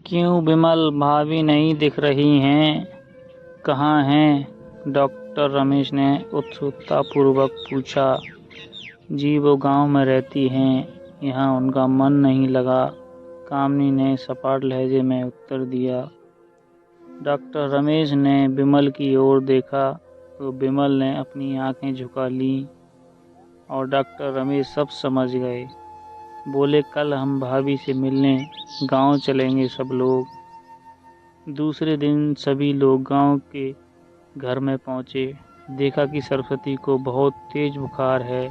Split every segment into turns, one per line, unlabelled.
क्यों विमल भाभी नहीं दिख रही हैं? कहाँ हैं? डॉक्टर रमेश ने उत्सुकतापूर्वक पूछा। जी वो गांव में रहती हैं, यहाँ उनका मन नहीं लगा, कामिनी ने सपाट लहजे में उत्तर दिया। डॉक्टर रमेश ने विमल की ओर देखा तो विमल ने अपनी आंखें झुका लीं और डॉक्टर रमेश सब समझ गए। बोले, कल हम भाभी से मिलने गांव चलेंगे सब लोग। दूसरे दिन सभी लोग गांव के घर में पहुंचे। देखा कि सरस्वती को बहुत तेज बुखार है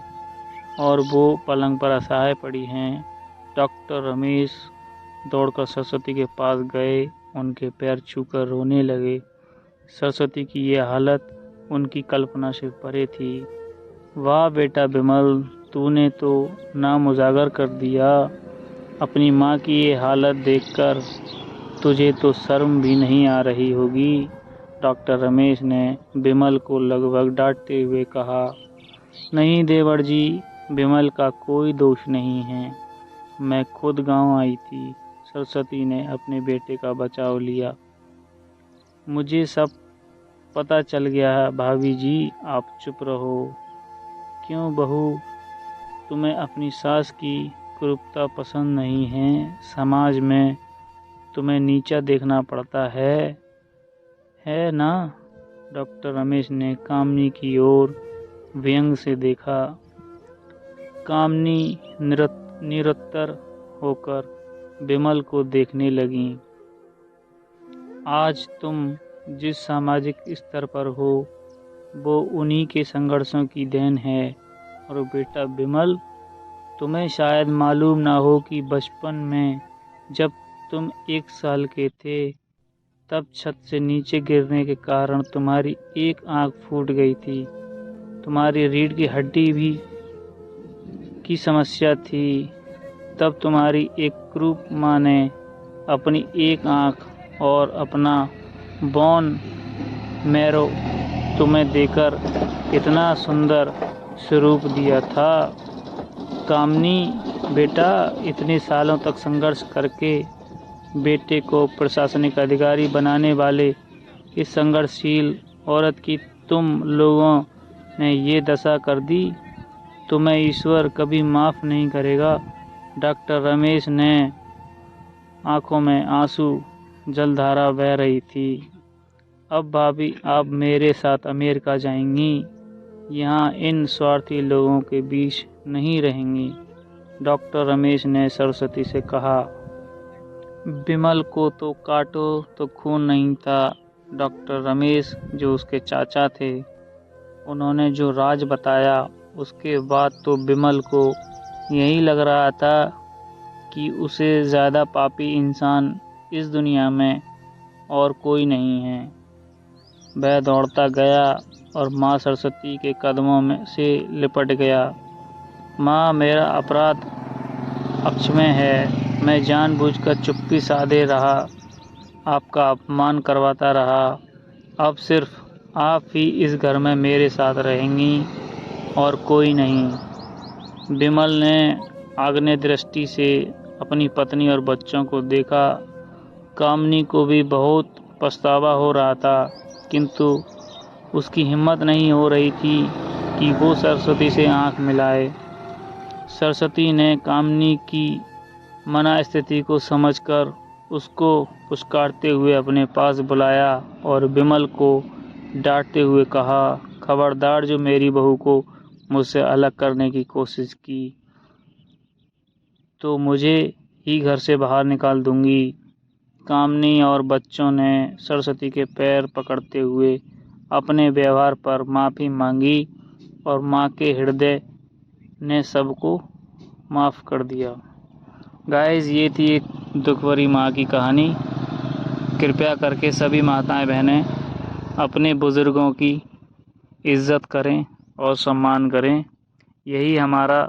और वो पलंग पर असहाय पड़ी हैं। डॉक्टर रमेश दौड़कर सरस्वती के पास गए, उनके पैर छूकर रोने लगे। सरस्वती की ये हालत उनकी कल्पना से परे थी। वाह बेटा विमल, तूने तो नाम उजागर कर दिया। अपनी माँ की ये हालत देखकर तुझे तो शर्म भी नहीं आ रही होगी। डॉक्टर रमेश ने विमल को लगभग डांटते हुए कहा। नहीं देवर जी, विमल का कोई दोष नहीं है, मैं खुद गांव आई थी। सरस्वती ने अपने बेटे का बचाव लिया। मुझे सब पता चल गया है भाभी जी, आप चुप रहो। क्यों बहू, तुम्हें अपनी सास की क्रूरता पसंद नहीं है? समाज में तुम्हें नीचा देखना पड़ता है ना? डॉक्टर रमेश ने कामिनी की ओर व्यंग से देखा। कामिनी निरुत्तर होकर विमल को देखने लगी। आज तुम जिस सामाजिक स्तर पर हो वो उन्हीं के संघर्षों की देन है। और बेटा विमल, तुम्हें शायद मालूम ना हो कि बचपन में जब तुम 1 साल के थे तब छत से नीचे गिरने के कारण तुम्हारी एक आंख फूट गई थी। तुम्हारी रीढ़ की हड्डी भी की समस्या थी। तब तुम्हारी एक क्रूप माँ ने अपनी एक आंख और अपना बोन मैरो तुम्हें देकर इतना सुंदर स्वरूप दिया था। कामिनी बेटा, इतने सालों तक संघर्ष करके बेटे को प्रशासनिक अधिकारी बनाने वाले इस संघर्षशील औरत की तुम लोगों ने ये दशा कर दी, तुम्हें ईश्वर कभी माफ़ नहीं करेगा। डॉक्टर रमेश ने आंखों में आंसू जलधारा बह रही थी। अब भाभी आप मेरे साथ अमेरिका जाएंगी, यहाँ इन स्वार्थी लोगों के बीच नहीं रहेंगी। डॉक्टर रमेश ने सरस्वती से कहा। विमल को तो काटो तो खून नहीं था। डॉक्टर रमेश जो उसके चाचा थे, उन्होंने जो राज बताया उसके बाद तो विमल को यही लग रहा था कि उसे ज़्यादा पापी इंसान इस दुनिया में और कोई नहीं है। वह दौड़ता गया और माँ सरस्वती के कदमों में से लिपट गया। माँ, मेरा अपराध अक्षम्य है। मैं जानबूझकर चुप्पी साधे रहा, आपका अपमान करवाता रहा। अब सिर्फ आप ही इस घर में मेरे साथ रहेंगी और कोई नहीं। विमल ने आग्नेय दृष्टि से अपनी पत्नी और बच्चों को देखा। कामिनी को भी बहुत पछतावा हो रहा था, किंतु उसकी हिम्मत नहीं हो रही थी कि वो सरस्वती से आंख मिलाए। सरस्वती ने कामिनी की मना स्थिति को समझकर उसको पुचकारते हुए अपने पास बुलाया और विमल को डांटते हुए कहा, खबरदार, जो मेरी बहू को मुझसे अलग करने की कोशिश की तो मुझे ही घर से बाहर निकाल दूंगी। कामिनी और बच्चों ने सरस्वती के पैर पकड़ते हुए अपने व्यवहार पर माफ़ी मांगी और माँ के हृदय ने सबको माफ़ कर दिया। गाइस, ये थी एक दुख भरी माँ की कहानी। कृपया करके सभी माताएं बहनें अपने बुज़ुर्गों की इज़्ज़त करें और सम्मान करें। यही हमारा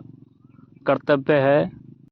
कर्तव्य है।